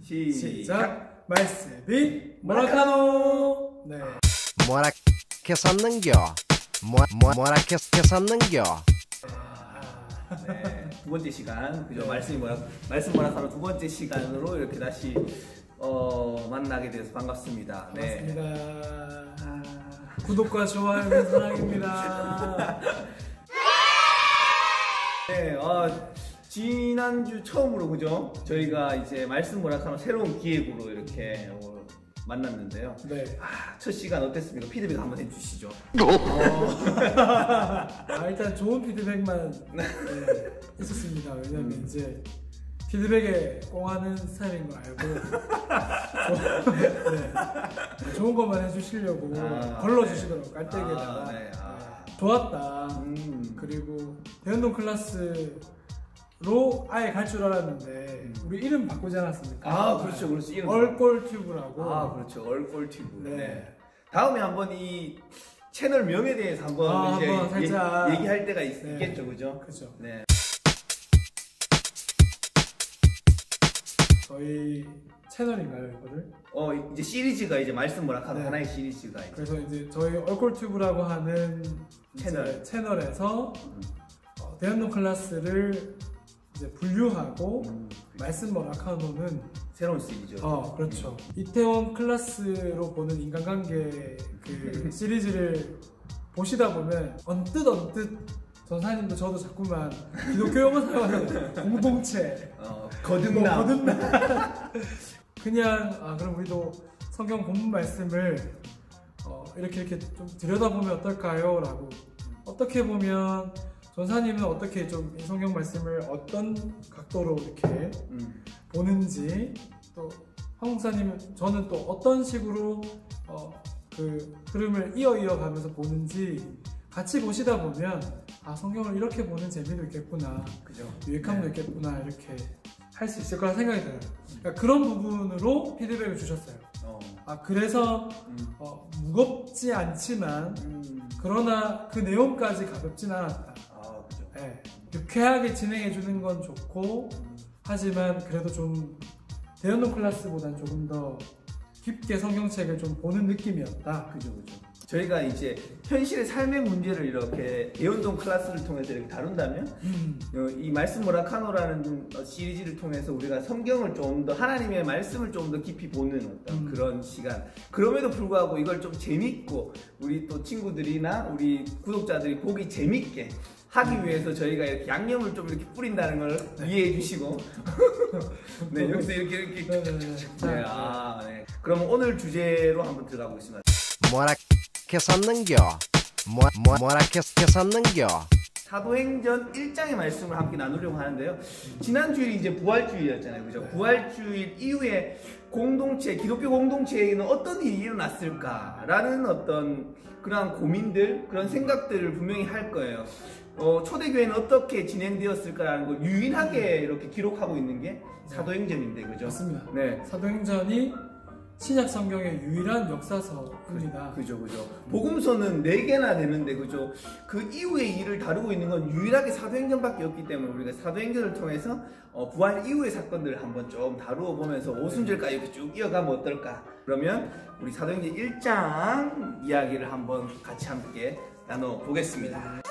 시작! 말씀이 모라카노! 네. 뭐라케 섰는겨? 뭐라케 섰는겨? 네, 두 번째 시간, 그죠? 말씀 모라카노 두 번째 시간으로 이렇게 다시 만나게 돼서 반갑습니다. 반갑습니다. 구독과 좋아요는 사랑입니다. 네, 지난주 처음으로 그죠? 저희가 이제 말씀 모라카노 새로운 기획으로 이렇게 만났는데요. 네. 첫 시간 어땠습니까? 피드백 한번 해주시죠. 일단 좋은 피드백만 있었습니다. 왜냐면 이제 피드백에 꽁하는 스타일인 거 알고 좋은 것만 해주시려고 걸러주시더라고요. 깔때기에다가. 좋았다. 그리고 대운동 클래스로 아예 갈 줄 알았는데 우리 이름 바꾸지 않았습니까? 그렇죠. 이름 얼꼴튜브라고. 그렇죠. 얼꼴튜브. 네. 다음에 한번 이 채널 명에 대해서 한번 이제 한번 살짝 얘기할 때가 있겠죠, 그죠? 그렇죠. 네. 저희 채널인가요, 이거를? 이제 시리즈가 이제 말씀 모라카노 네. 하나의 시리즈가 있죠. 그래서 이제 저희 얼꼴튜브라고 하는 채널에서 대운동 클래스를 이제 분류하고 말씀 모라카노는 새로운 시리즈죠. 그렇죠. 이태원 클래스로 보는 인간관계 그 시리즈를 보시다 보면 언뜻 전사님도 저도 자꾸만 기독교 용어 사용하는 공동체, 거듭남. 그냥 그럼 우리도 성경 본문 말씀을 이렇게 좀 들여다보면 어떨까요? 라고. 어떻게 보면 전사님은 어떻게 좀 이 성경 말씀을 어떤 각도로 이렇게 보는지, 또 황목사님은 저는 또 어떤 식으로 그 흐름을 이어가면서 보는지 같이 보시다 보면 성경을 이렇게 보는 재미도 있겠구나, 그죠? 유익함도 있겠구나, 이렇게 할 수 있을 거라 생각이 들어요. 그러니까 그런 부분으로 피드백을 주셨어요. 그래서 무겁지 않지만 그러나 그 내용까지 가볍진 않았다. 그죠. 네. 유쾌하게 진행해 주는 건 좋고, 하지만 그래도 좀 대운동 클래스보다는 조금 더 깊게 성경책을 좀 보는 느낌이었다. 그죠. 저희가 이제 현실의 삶의 문제를 이렇게 대운동 클래스를 통해서 이렇게 다룬다면 이 말씀 모라카노라는 시리즈를 통해서 우리가 성경을 좀 더, 하나님의 말씀을 좀 더 깊이 보는 어떤 그런 시간. 그럼에도 불구하고 이걸 좀 재밌고 우리 또 친구들이나 우리 구독자들이 보기 재밌게 하기 위해서 저희가 이렇게 양념을 좀 이렇게 뿌린다는 걸 이해해 주시고 네, 여기서 이렇게 네. 그럼 오늘 주제로 한번 들어가 보겠습니다. 뭐라케 섰는겨? 뭐라케 섰는겨? 사도행전 1장의 말씀을 함께 나누려고 하는데요. 지난주일이 이제 부활주일이었잖아요. 그죠? 부활주일 이후에 기독교 공동체에는 어떤 일이 일어났을까라는 어떤 그런 고민들, 그런 생각들을 분명히 할 거예요. 초대교회는 어떻게 진행되었을까라는 걸 유일하게 이렇게 기록하고 있는 게 사도행전인데, 그죠? 맞습니다. 네. 사도행전이 신약 성경의 유일한 역사서입니다. 그죠. 복음서는 4개나 되는데, 그죠? 그 이후의 일을 다루고 있는 건 유일하게 사도행전밖에 없기 때문에 우리가 사도행전을 통해서 부활 이후의 사건들을 한번 좀 다루어 보면서 오순절까지 이렇게 쭉 이어가면 어떨까? 그러면 우리 사도행전 1장 이야기를 한번 같이 함께 나눠보겠습니다.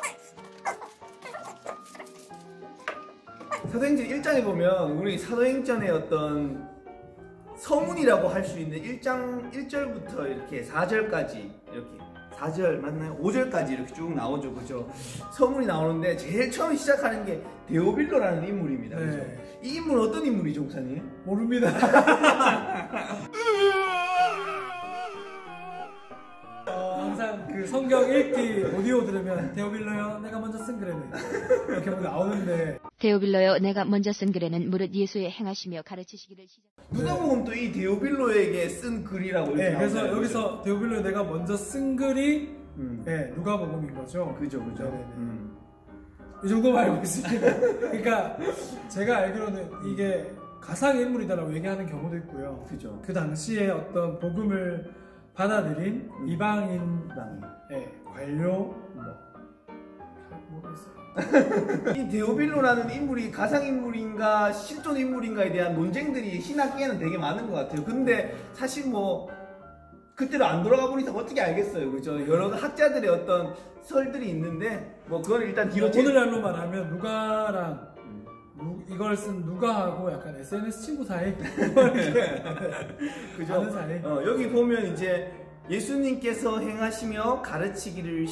사도행전 1장에 보면 우리 사도행전의 어떤 서문이라고 할 수 있는 1장 1절부터 이렇게 4절까지, 이렇게 4절 맞나요? 5절까지 이렇게 쭉 나오죠, 그죠? 서문이 나오는데 제일 처음 시작하는 게 데오빌로라는 인물입니다. 그죠? 네. 이 인물은 어떤 인물이죠, 목사님? 모릅니다. 항상 그 성경 읽기 오디오 들으면 데오빌로요, 내가 먼저 쓴 글에는 이렇게 나오는데, 데오빌로여 내가 먼저 쓴 글에는 무릇 예수의 행하시며 가르치시기를 시작. 누가복음 또 이 데오빌로에게 쓴 글이라고 이렇게 나오잖아요. 그래서 여기서 데오빌로에 내가 먼저 쓴 글이 누가복음인 거죠. 그죠. 이 정도만 알고 있습니다. 그러니까 제가 알기로는 이게 가상의 인물이다라고 얘기하는 경우도 있고요. 그죠. 그 당시에 어떤 복음을 받아들인 이방인 관료, 모르겠어요. 이 데오빌로라는 인물이 가상인물인가 실존인물인가에 대한 논쟁들이 신학계에는 되게 많은 것 같아요. 근데 사실 뭐 그때로 안 돌아가 보니까 어떻게 알겠어요, 그죠? 여러 학자들의 어떤 설들이 있는데 뭐 그건 일단 뒤로 오늘날로 말하면 누가랑 이걸 쓴 누가하고 약간 SNS 친구 사이 그죠? 아는 사이. 여기 보면 이제 예수님께서 행하시며 가르치기를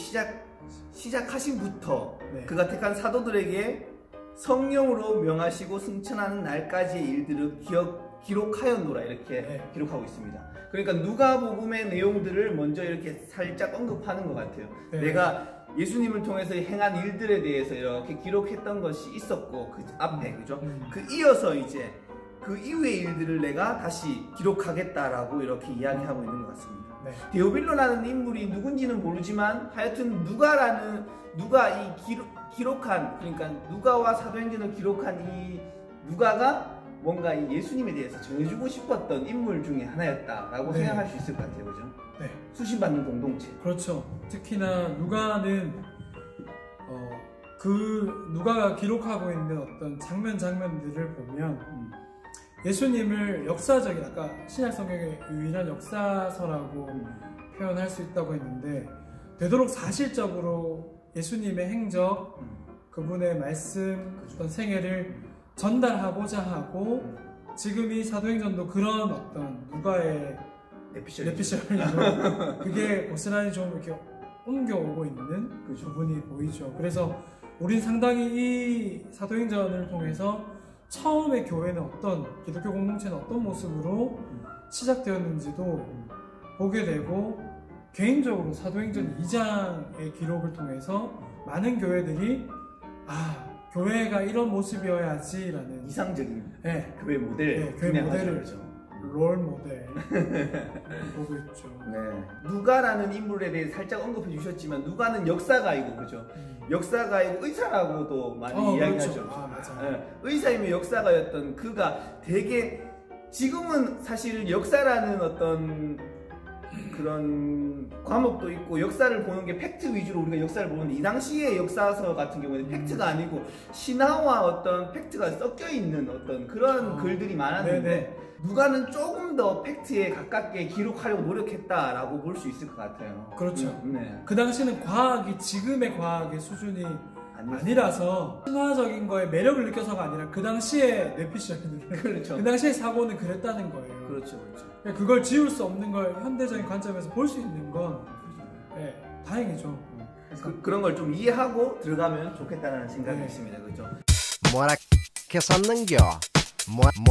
시작하신부터 네. 그가 택한 사도들에게 성령으로 명하시고 승천하는 날까지의 일들을 기록하였노라 이렇게 네. 기록하고 있습니다. 그러니까 누가복음의 내용들을 먼저 이렇게 살짝 언급하는 것 같아요. 네. 내가 예수님을 통해서 행한 일들에 대해서 이렇게 기록했던 것이 있었고 그 앞에 그죠? 그 이어서 이제 그 이후의 일들을 내가 다시 기록하겠다라고 이렇게 이야기하고 있는 것 같습니다. 네. 데오빌로라는 인물이 누군지는 모르지만 하여튼 누가 이 기록한 그러니까 누가와 사도행전을 기록한 이 누가가 뭔가 이 예수님에 대해서 전해주고 싶었던 인물 중에 하나였다라고 네. 생각할 수 있을 것 같아요, 그죠? 네. 수신받는 공동체. 그렇죠. 특히나 누가는 그 누가가 기록하고 있는 어떤 장면들을 보면 예수님을 역사적인 아까 신약 성경의 유일한 역사서라고 표현할 수 있다고 했는데 되도록 사실적으로 예수님의 행적, 그분의 말씀, 어떤 생애를 전달하고자 하고 지금 이 사도행전도 그런 어떤 누가의 내피셜이죠. 그게 고스란히 좀 이렇게 옮겨오고 있는 그 부분이 보이죠. 그래서 우린 상당히 이 사도행전을 통해서 처음에 교회는 기독교 공동체는 어떤 모습으로 시작되었는지도 보게 되고 개인적으로 사도행전 2장의 기록을 통해서 많은 교회들이 교회가 이런 모습이어야지라는 이상적인 네. 교회 모델, 네, 교회 모델을 그렇죠. 롤 모델 보고 있죠. 네. 누가라는 인물에 대해 살짝 언급해 주셨지만 누가는 역사가이고 그죠? 역사가이고 의사라고도 많이 이야기하죠. 그렇죠. 맞아. 네. 의사이며 역사가였던 그가 되게 지금은 사실 역사라는 어떤 그런 과목도 있고 역사를 보는 게 팩트 위주로 우리가 역사를 보는데 이 당시의 역사서 같은 경우에는 팩트가 아니고 신화와 어떤 팩트가 섞여 있는 어떤 그런 글들이 많았는데 네네. 누가는 조금 더 팩트에 가깝게 기록하려고 노력했다라고 볼 수 있을 것 같아요. 그렇죠. 네. 그 당시는 과학이 지금의 과학의 수준이 아니라서 신화적인 거에 매력을 느껴서가 아니라 그 당시에 내피셜들 그렇죠. 그 당시의 사고는 그랬다는 거예요. 그렇죠. 그걸 지울 수 없는 걸 현대적인 관점에서 볼 수 있는 건 다행이죠. 그런 걸 좀 이해하고 들어가면 좋겠다는 생각이 네. 있습니다. 그렇죠. 뭐라 했었는겨?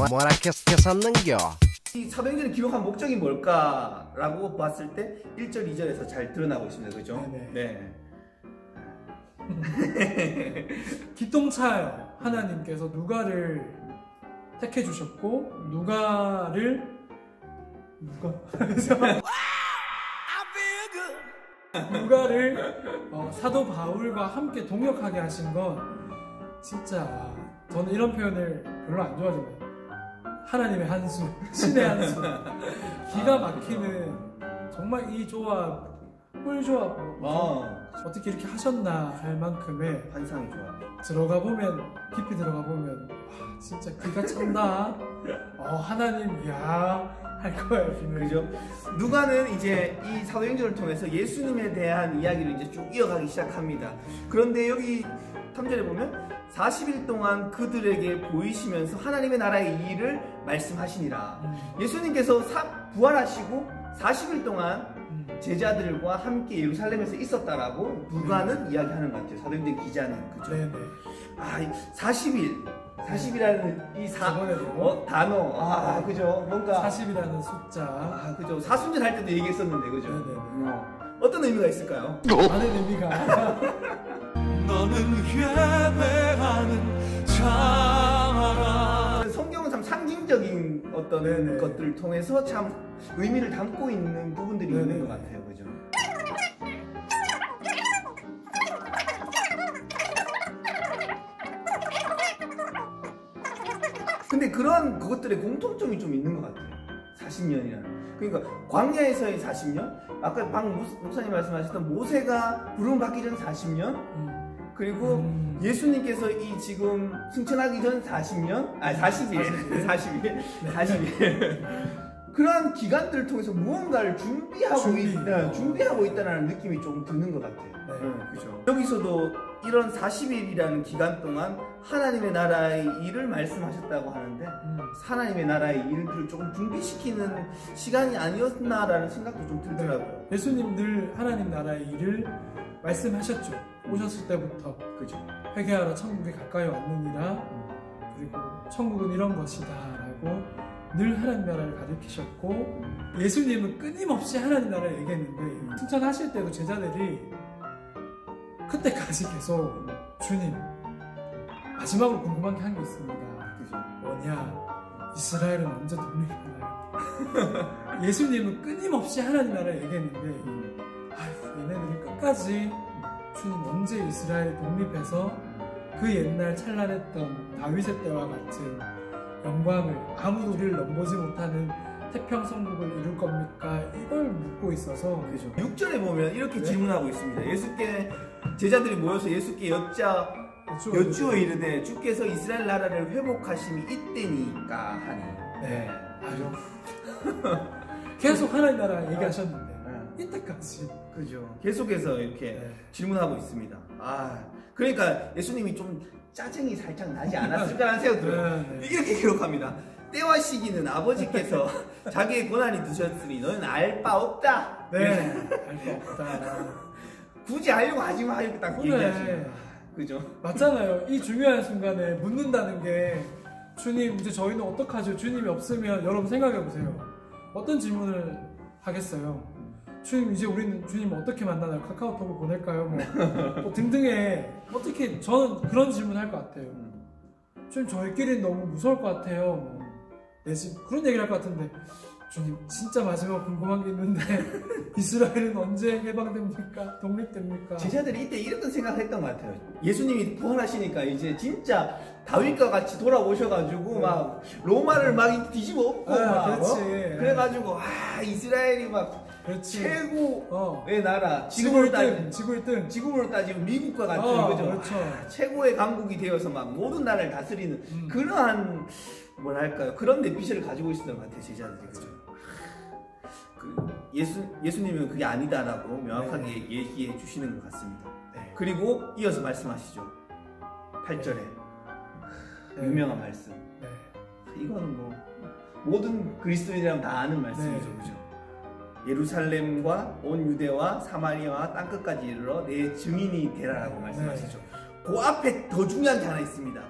뭐라 했었는겨? 이 사도행전을 기록한 목적이 뭘까라고 봤을 때 1절, 2절에서 잘 드러나고 있습니다. 그죠? 네네. 네. 기똥차요. 하나님께서 누가를 택해 주셨고 누가를 사도 바울과 함께 동역하게 하신 건 진짜 저는 이런 표현을 별로 안 좋아하지만 하나님의 한수, 신의 한수, 기가 막히는 정말 이 조합, 꿀조합 어떻게 이렇게 하셨나 할 만큼의 환상이 좋아요. 깊이 들어가 보면 와, 진짜 기가 찬다. 하나님 할 거예요. 그죠? 누가는 이제 이 사도행전을 통해서 예수님에 대한 이야기를 이제 쭉 이어가기 시작합니다. 그런데 여기 3절에 보면 40일 동안 그들에게 보이시면서 하나님의 나라의 일을 말씀하시니라. 예수님께서 부활하시고 40일 동안 제자들과 함께 예루살렘에서 있었다라고 누가는 이야기하는 것 같아요. 사도행전 기자는. 그죠? 네네. 40이라는 이 단어. 그죠? 뭔가 40이라는 숫자. 그죠? 사순절 할 때도 얘기했었는데, 그죠? 네네. 어떤 의미가 있을까요? 많은 의미가. 너는 예배하는 자라. 성경은 참 상징적인 어떤 네네. 것들을 통해서 참 의미를 담고 있는 부분들이 네네. 있는 것 같아요, 그죠? 근데 그런 그것들의 공통점이 좀 있는 것 같아요. 40년이라는. 그러니까 광야에서의 40년, 아까 박 목사님 말씀하셨던 모세가 부름 받기 전 40년, 그리고 예수님께서 이 지금 승천하기 전 40년? 아니 40일 그러한 기간들을 통해서 무언가를 준비하고 있다는 느낌이 좀 드는 것 같아요. 그죠. 여기서도 이런 40일이라는 기간 동안 하나님의 나라의 일을 말씀하셨다고 하는데 하나님의 나라의 일들을 조금 준비시키는 시간이 아니었나라는 생각도 좀 들더라고요. 예수님 늘 하나님 나라의 일을 말씀하셨죠. 오셨을 때부터. 그죠. 회개하라 천국이 가까이 왔느니라. 그리고 천국은 이런 것이다 라고 늘 하나님 나라를 가르치셨고, 예수님은 끊임없이 하나님 나라를 얘기했는데 승천하실 때도 제자들이 그때까지 계속 주님 마지막으로 궁금한 게 한 게 있습니다. 그죠. 뭐냐, 이스라엘은 언제 독립하나요? 예수님은 끊임없이 하나님 나라를 얘기했는데 아휴, 얘네들이 끝까지 주님 언제 이스라엘이 독립해서 그 옛날 찬란했던 다윗의 때와 같은 영광을, 아무도 우리를 넘보지 못하는 태평성국을 이룰 겁니까? 이걸 묻고 있어서. 그죠. 6절에 보면 이렇게 질문하고 있습니다. 예수께 제자들이 모여서 예수께 여쭈어 이르되 주께서 이스라엘 나라를 회복하심이 이때니까 하니. 네. 아주 계속 하나님 나라 얘기하셨는데 이때까지. 그죠. 계속해서 이렇게 질문하고 있습니다. 그러니까 예수님이 좀 짜증이 살짝 나지 않았을까라는 생각이 들어요. 이렇게 기록합니다. 때와 시기는 아버지께서 자기의 권한이 두셨으니 너는 알 바 없다. 네, 알 바 없다. 굳이 알려고 하지 마. 이렇게 딱 얘기하시죠. 그죠? 맞잖아요. 이 중요한 순간에 묻는다는 게, 주님 이제 저희는 어떡하죠? 주님이 없으면. 여러분 생각해 보세요. 어떤 질문을 하겠어요? 주님 이제 우리는 주님 어떻게 만나나요? 카카오톡을 보낼까요? 뭐 등등의, 어떻게, 저는 그런 질문 할 것 같아요. 주님 저희끼리는 너무 무서울 것 같아요. 내 집 그런 얘기를 할 것 같은데, 주님 진짜 마지막 궁금한 게 있는데 이스라엘은 언제 해방됩니까? 독립됩니까? 제자들이 이때 이런 생각을 했던 것 같아요. 예수님이 부활하시니까 이제 진짜 다윗과 같이 돌아오셔가지고 막 로마를 막 뒤집어 엎고 막 그래가지고 이스라엘이 막 그렇지. 최고의 나라, 지구를 따지면 미국과 같은 그죠? 그렇죠. 최고의 강국이 되어서 막 모든 나라를 다스리는 그러한 뭐랄까요, 그런 내피셜을 가지고 있었던 것 같아요, 제자들이. 그죠? 예수님은 그게 아니다라고 명확하게 얘기해 주시는 것 같습니다. 그리고 이어서 말씀하시죠. 8절에 유명한 말씀. 이거는 뭐 모든 그리스도인이라면 다 아는 말씀이죠. 그죠? 예루살렘과 온 유대와 사마리아와 땅끝까지 이르러 내 증인이 되라라고 말씀하시죠. 그 앞에 더 중요한 게 하나 있습니다.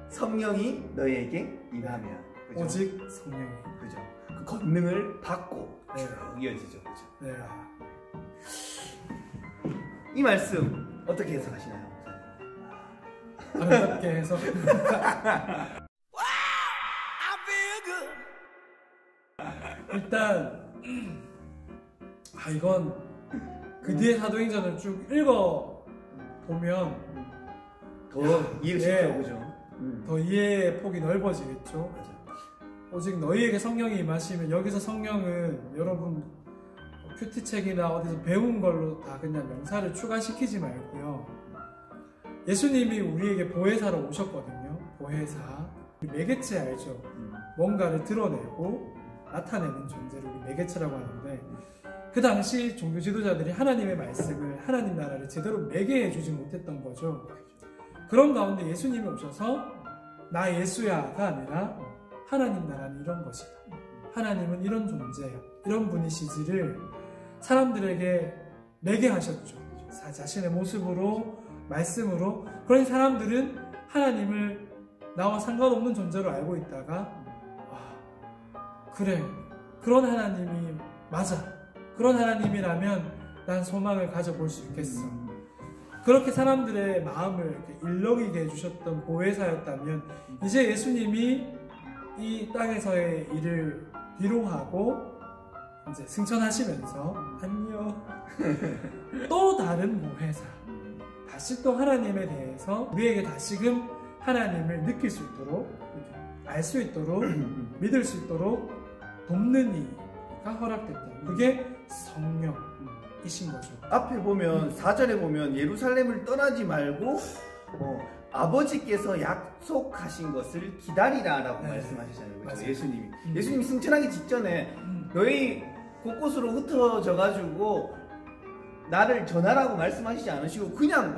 성령이 너희에게 임하면. 그죠? 오직 성령이. 그죠? 그 권능을 받고 쭉 이어지죠. 그죠? 이 말씀 어떻게 해석하시나요? 아름답게 해석. 일단 이건 그 뒤에 사도행전을 쭉 읽어 보면 더 이해가 쉽죠, 그죠? 더 이해의 폭이 넓어지겠죠. 오직 너희에게 성령이 임하시면, 여기서 성령은 여러분 큐티책이나 어디서 배운 걸로 다 그냥 명사를 추가시키지 말고요. 예수님이 우리에게 보혜사로 오셨거든요. 보혜사. 매개체 알죠? 뭔가를 드러내고 나타내는 존재를 우리 매개체라고 하는데, 그 당시 종교 지도자들이 하나님의 말씀을, 하나님 나라를 제대로 매개해 주지 못했던 거죠. 그런 가운데 예수님이 오셔서 나 예수야가 아니라 하나님 나라는 이런 것이다, 하나님은 이런 존재야, 이런 분이시지를 사람들에게 매개하셨죠. 자신의 모습으로, 말씀으로. 그런 사람들은 하나님을 나와 상관없는 존재로 알고 있다가 그래, 그런 하나님이 맞아, 그런 하나님이라면 난 소망을 가져볼 수 있겠어. 그렇게 사람들의 마음을 이렇게 일렁이게 해주셨던 보혜사였다면, 이제 예수님이 이 땅에서의 일을 비로하고 이제 승천하시면서 안녕 또 다른 보혜사, 다시 또 하나님에 대해서 우리에게 다시금 하나님을 느낄 수 있도록, 알 수 있도록, 믿을 수 있도록 돕는 이가 허락됐다. 그게 성령. 이신 거죠. 앞에 보면 4절에 보면 예루살렘을 떠나지 말고 아버지께서 약속하신 것을 기다리라라고 네. 말씀하시잖아요. 그렇죠? 맞아요. 예수님이. 예수님이 승천하기 직전에 너희 곳곳으로 흩어져 가지고 나를 전하라고 말씀하시지 않으시고 그냥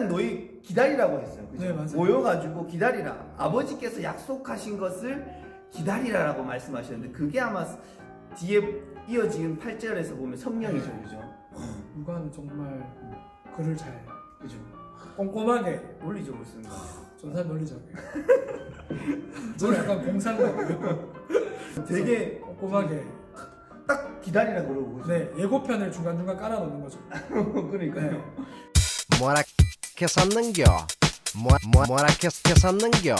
너희 기다리라고 했어요. 그죠? 네, 맞아요. 모여가지고 기다리라. 아버지께서 약속하신 것을 기다리라라고 말씀하셨는데 그게 아마 뒤에 이어지는 8절에서 보면 성령이죠. 네. 그죠? 누가는 정말 글을 잘 그죠? 꼼꼼하게 논리적으로 쓰는 거예요. 전사 논리적이에요. 저는 약간 공상과고 되게 꼼꼼하게 딱 기다리라 그러고 그죠? 네 예고편을 중간중간 깔아놓는 거죠. 그러니까요. 네. 뭐라 했었는겨? 뭐라 했었는겨?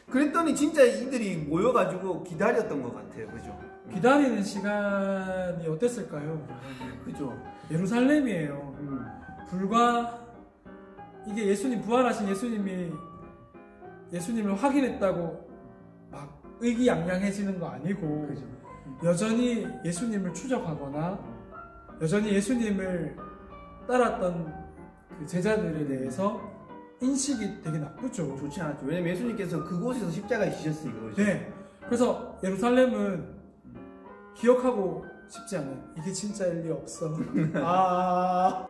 그랬더니 진짜 이들이 모여가지고 기다렸던 것 같아요. 그죠? 기다리는 시간이 어땠을까요? 그죠? 예루살렘이에요. 불과 이게 예수님 부활하신 예수님을 확인했다고 막 의기양양해지는 거 아니고 그죠? 여전히 예수님을 추적하거나 여전히 예수님을 따랐던 그 제자들에 대해서 인식이 되게 나쁘죠. 좋지 않았죠. 왜냐면 예수님께서 그곳에서 십자가에 지셨으니까. 그죠? 네. 그래서 예루살렘은 기억하고 싶지 않은 이게 진짜 일리 없어. 아.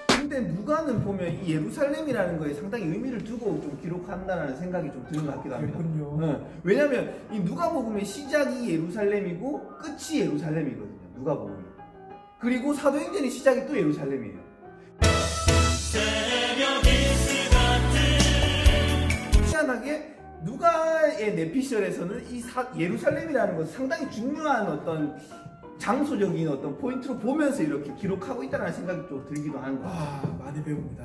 근데 누가는 보면 이 예루살렘이라는 거에 상당히 의미를 두고 좀 기록한다는 생각이 좀 드는 것 같기도 합니다. 그렇군요. 네. 왜냐면 이 누가복음의 시작이 예루살렘이고 끝이 예루살렘이거든요. 누가복음이. 그리고 사도행전의 시작이 또 예루살렘이에요. 희한하게 누가의 내피셜에서는 이 예루살렘이라는 것은 상당히 중요한 어떤 장소적인 어떤 포인트로 보면서 이렇게 기록하고 있다는 생각이 좀 들기도 하는 것 같아요. 와, 많이 배웁니다.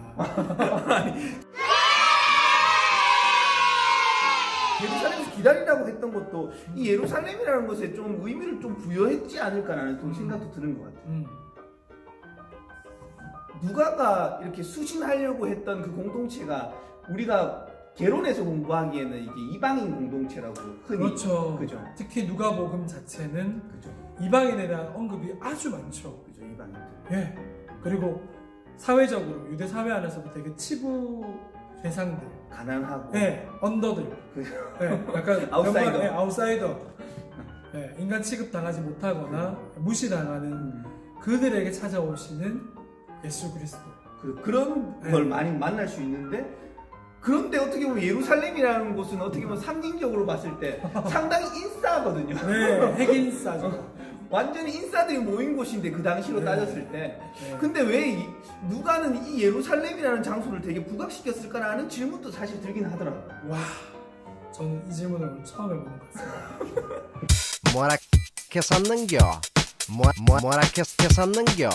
예루살렘에서 기다리라고 했던 것도 이 예루살렘이라는 것에 좀 의미를 좀 부여했지 않을까라는 좀 생각도 드는 것 같아요. 누가가 이렇게 수신하려고 했던 그 공동체가 우리가 개론에서 공부하기에는 이게 이방인 공동체라고 흔히 그렇죠. 그죠? 특히 누가복음 자체는 그죠? 이방인에 대한 언급이 아주 많죠. 그죠? 이방인들. 예. 그리고 사회적으로 유대 사회 안에서도 되게 치부 대상들, 가난하고. 예, 언더들, 그죠? 예, 약간 아웃사이더. 연관, 예, 아웃사이더, 예, 인간 취급 당하지 못하거나 무시당하는 그들에게 찾아오시는 예수 그리스도. 그런 네. 걸 많이 만날 수 있는데 그런데 어떻게 보면 예루살렘이라는 곳은 어떻게 보면 상징적으로 봤을 때 상당히 인싸거든요. 네, 핵인싸죠. 완전히 인싸들이 모인 곳인데 그 당시로 네. 따졌을 때 네. 근데 왜 누가는 이 예루살렘이라는 장소를 되게 부각시켰을까라는 질문도 사실 들긴 하더라고요. 와, 저는 이 질문을 오늘 처음 해보는 것 같습니다. 뭐라 했었는겨? 뭐라 했었는겨?